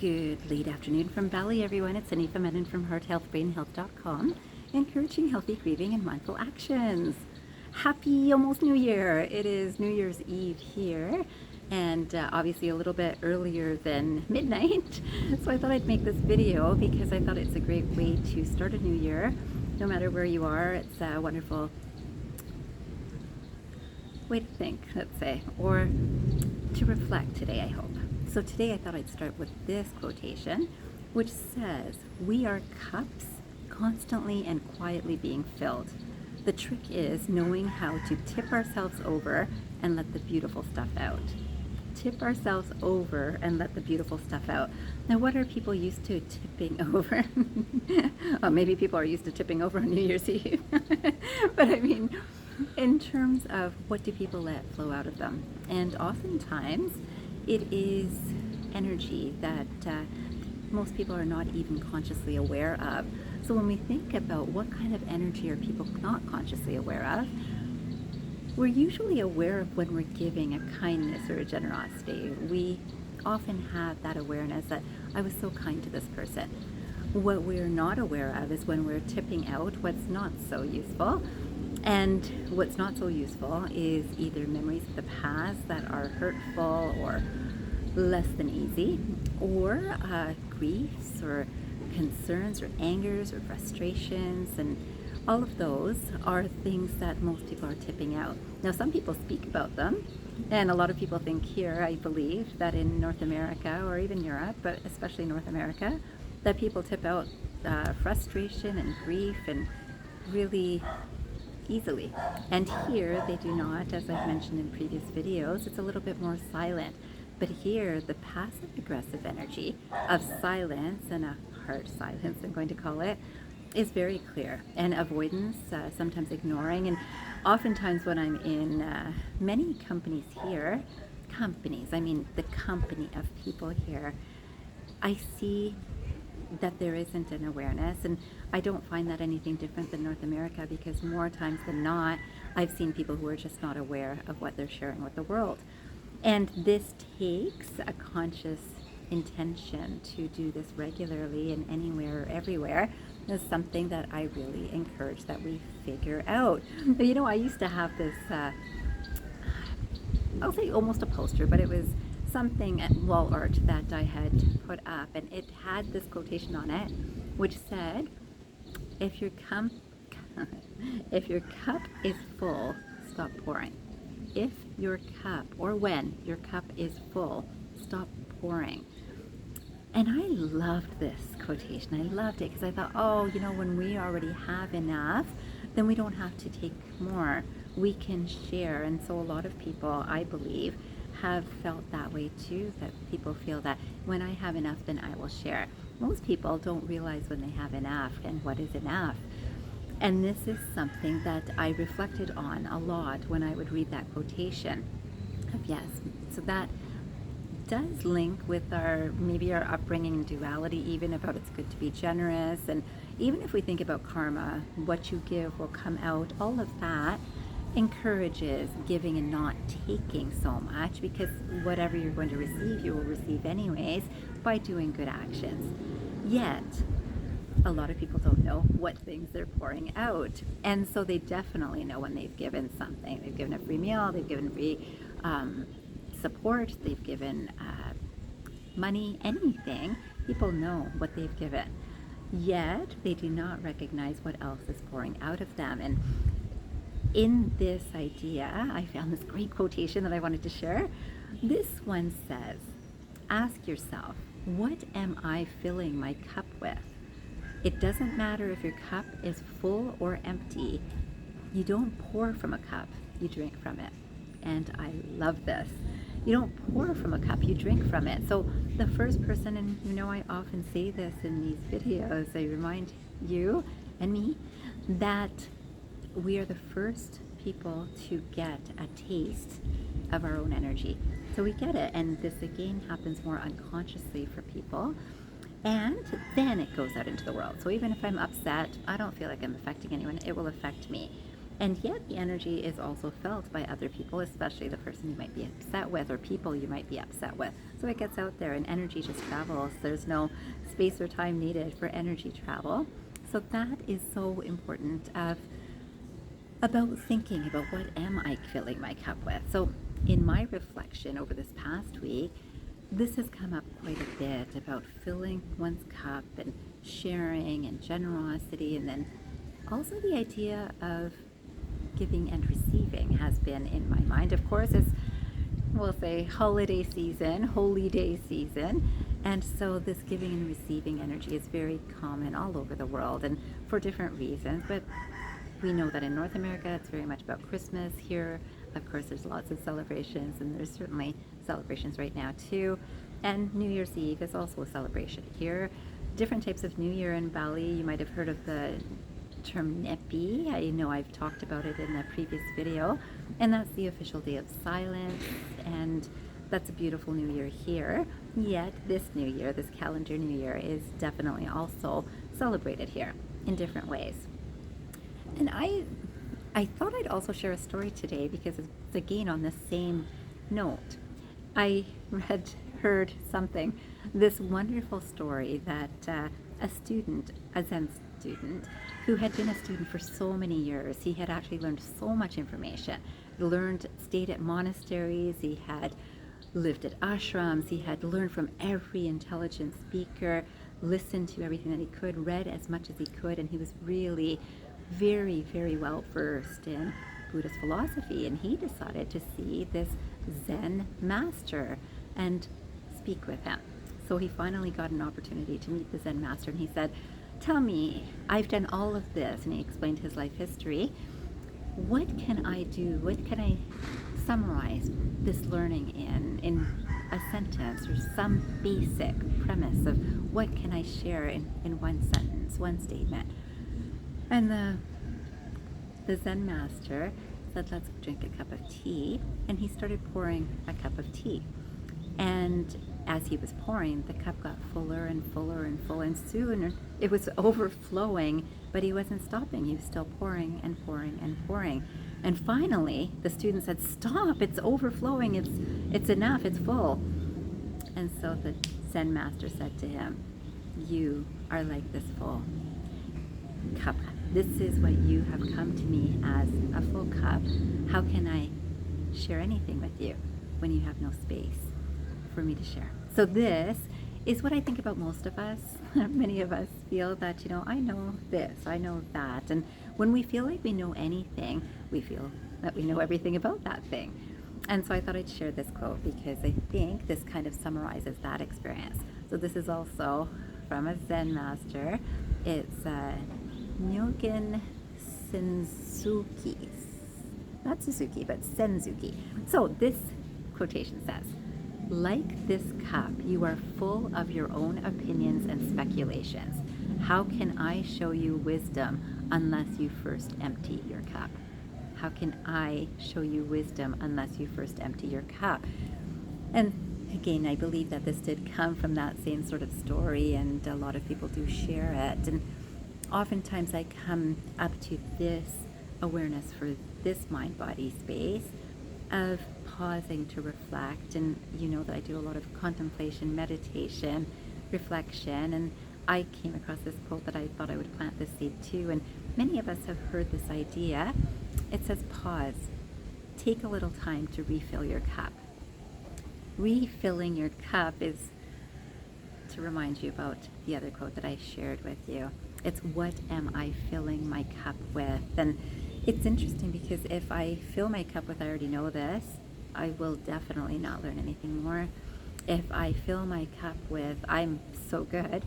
Good late afternoon from Bali, everyone. It's Anifa Menon from hearthealthbrainhealth.com, encouraging healthy grieving and mindful actions. Happy almost New Year. It is New Year's Eve here, and obviously a little bit earlier than midnight. So I thought I'd make this video because I thought it's a great way to start a new year. No matter where you are, it's a wonderful way to think, let's say, or to reflect today, I hope. So today I thought I'd start with this quotation, which says, "We are cups constantly and quietly being filled. The trick is knowing how to tip ourselves over and let the beautiful stuff out." Tip ourselves over and let the beautiful stuff out. Now, what are people used to tipping over? Well, maybe people are used to tipping over on New Year's Eve. But I mean, in terms of what do people let flow out of them? And oftentimes, it is energy that most people are not even consciously aware of. So when we think about what kind of energy are people not consciously aware of, we're usually aware of when we're giving a kindness or a generosity. We often have that awareness that I was so kind to this person. What we're not aware of is when we're tipping out what's not so useful. And what's not so useful is either memories of the past that are hurtful or less than easy, or griefs or concerns or angers or frustrations, and all of those are things that most people are tipping out. Now, some people speak about them, and a lot of people think here, I believe, that in North America or even Europe, but especially North America, that people tip out frustration and grief and really easily. And here they do not, as I've mentioned in previous videos. It's a little bit more silent. But here, the passive aggressive energy of silence, and a hard silence I'm going to call it, is very clear. And avoidance, sometimes ignoring. And oftentimes when I'm in many companies here, I mean the company of people here, I see that there isn't an awareness, and I don't find that anything different than North America, because more times than not, I've seen people who are just not aware of what they're sharing with the world. And this takes a conscious intention to do this regularly and anywhere or everywhere. Is something that I really encourage that we figure out. But, you know, I used to have this, I'll say almost a poster, but it was something at wall art that I had put up, and it had this quotation on it, which said, if your cup is full, stop pouring. If your cup, or when your cup is full, stop pouring. And I loved this quotation. I loved it because I thought, oh, you know, when we already have enough, then we don't have to take more. We can share. And so a lot of people, I believe, have felt that way too, that people feel that when I have enough, then I will share. Most people don't realize when they have enough and what is enough. And this is something that I reflected on a lot when I would read that quotation of yes. So that does link with maybe our upbringing and duality, even about it's good to be generous. And even if we think about karma, what you give will come out, all of that encourages giving and not taking so much, because whatever you're going to receive, you will receive anyways by doing good actions. Yet, a lot of people don't know what things they're pouring out. And so they definitely know when they've given something. They've given a free meal, they've given free support, they've given money, anything. People know what they've given. Yet, they do not recognize what else is pouring out of them. And in this idea, I found this great quotation that I wanted to share. This one says, ask yourself, what am I filling my cup with? It doesn't matter if your cup is full or empty. You don't pour from a cup, you drink from it. And I love this. You don't pour from a cup, you drink from it. So the first person, and you know I often say this in these videos, I remind you and me that we are the first people to get a taste of our own energy. So we get it, and this again happens more unconsciously for people, and then it goes out into the world. So even if I'm upset, I don't feel like I'm affecting anyone, it will affect me. And yet the energy is also felt by other people, especially the person you might be upset with or people you might be upset with. So it gets out there and energy just travels. There's no space or time needed for energy travel. So that is so important about thinking about what am I filling my cup with. So in my reflection over this past week, this has come up quite a bit about filling one's cup and sharing and generosity, and then also the idea of giving and receiving has been in my mind. Of course, it's, we'll say, holiday season, holy day season, and so this giving and receiving energy is very common all over the world and for different reasons. But we know that in North America it's very much about Christmas. Here, of course, there's lots of celebrations, and there's certainly celebrations right now too. And New Year's Eve is also a celebration here. Different types of New Year in Bali. You might have heard of the term Nepi. I know I've talked about it in a previous video, and that's the official day of silence, and that's a beautiful New Year here. Yet this New Year, this calendar New Year, is definitely also celebrated here in different ways. And I thought I'd also share a story today because it's again on the same note. I heard something, this wonderful story that a student, a Zen student, who had been a student for so many years, he had actually learned so much information, stayed at monasteries, he had lived at ashrams, he had learned from every intelligent speaker, listened to everything that he could, read as much as he could, and he was really very, very well versed in Buddhist philosophy. And he decided to see this Zen master and speak with him. So he finally got an opportunity to meet the Zen master, and he said, "Tell me, I've done all of this," and he explained his life history. "What can I do? What can I summarize this learning in a sentence or some basic premise of what can I share in one sentence, one statement?" And the Zen master said, "Let's drink a cup of tea." And he started pouring a cup of tea. And as he was pouring, the cup got fuller and fuller and full, and soon it was overflowing, but he wasn't stopping. He was still pouring and pouring and pouring. And finally, the student said, "Stop, it's overflowing, it's enough, it's full." And so the Zen master said to him, "You are like this full cup. This is what you have come to me as, a full cup. How can I share anything with you when you have no space for me to share?" So this is what I think about most of us. Many of us feel that, I know this, I know that. And when we feel like we know anything, we feel that we know everything about that thing. And so I thought I'd share this quote because I think this kind of summarizes that experience. So this is also from a Zen master. It's Nyogen Senzaki. Not Suzuki, but Senzaki. So this quotation says, "Like this cup, you are full of your own opinions and speculations. How can I show you wisdom unless you first empty your cup?" How can I show you wisdom unless you first empty your cup? And again, I believe that this did come from that same sort of story, and a lot of people do share it. And oftentimes I come up to this awareness for this mind-body space of pausing to reflect. And you know that I do a lot of contemplation, meditation, reflection, and I came across this quote that I thought I would plant this seed too, and many of us have heard this idea. It says, pause, take a little time to refill your cup. Refilling your cup is to remind you about the other quote that I shared with you. It's, what am I filling my cup with? And it's interesting because if I fill my cup with, I already know this, I will definitely not learn anything more. If I fill my cup with, I'm so good,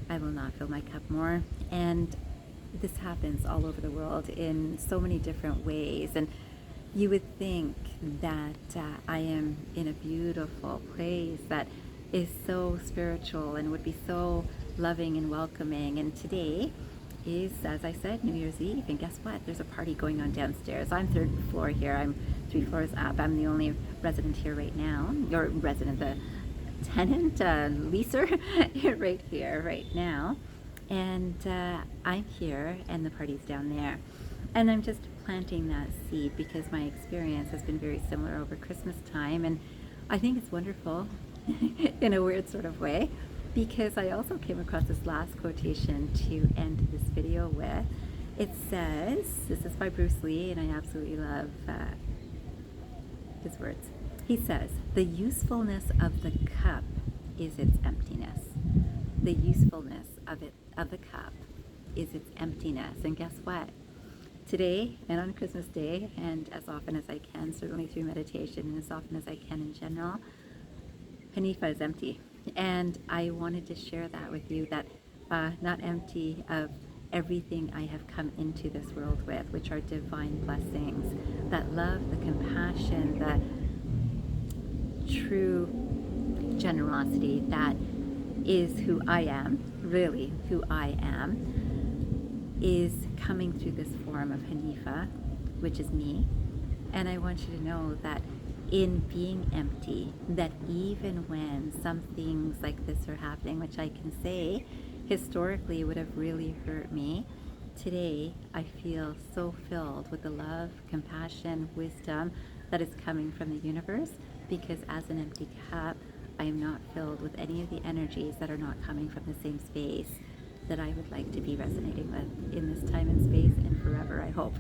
I will not fill my cup more. And this happens all over the world in so many different ways. And you would think that I am in a beautiful place that is so spiritual and would be so loving and welcoming. And today is, as I said, New Year's Eve, and guess what? There's a party going on downstairs. I'm third floor here. I'm 3 floors up. I'm the only resident here right now, or resident, the tenant, leaser, right here, right now. And I'm here, and the party's down there. And I'm just planting that seed because my experience has been very similar over Christmas time, and I think it's wonderful in a weird sort of way, because I also came across this last quotation to end this video with. It says, this is by Bruce Lee, and I absolutely love his words. He says, "The usefulness of the cup is its emptiness." The usefulness of the cup is its emptiness. And guess what? Today and on Christmas Day, and as often as I can, certainly through meditation, and as often as I can in general, Hanifa is empty. And I wanted to share that with you, that not empty of everything I have come into this world with, which are divine blessings, that love, the compassion, the true generosity that is who I am, really who I am, is coming through this form of Hanifa, which is me. And I want you to know that in being empty, that even when some things like this are happening, which I can say historically would have really hurt me, today I feel so filled with the love, compassion, wisdom that is coming from the universe, because as an empty cup, I am not filled with any of the energies that are not coming from the same space that I would like to be resonating with in this time and space and forever, I hope.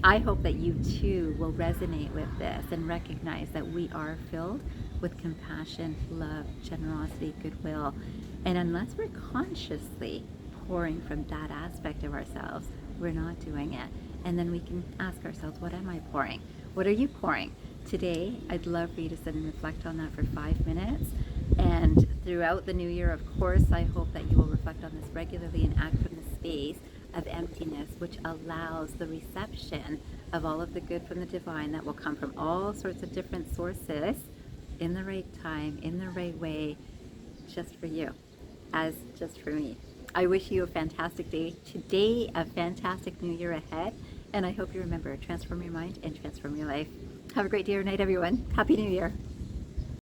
I hope that you too will resonate with this and recognize that we are filled with compassion, love, generosity, goodwill. And unless we're consciously pouring from that aspect of ourselves, we're not doing it. And then we can ask ourselves, what am I pouring? What are you pouring? Today, I'd love for you to sit and reflect on that for 5 minutes. And throughout the new year, of course, I hope that you will reflect on this regularly and act from the space of emptiness, which allows the reception of all of the good from the divine that will come from all sorts of different sources in the right time, in the right way, just for you, as just for me. I wish you a fantastic day today, a fantastic new year ahead, and I hope you remember, transform your mind and transform your life. Have a great day or night, everyone. Happy New Year.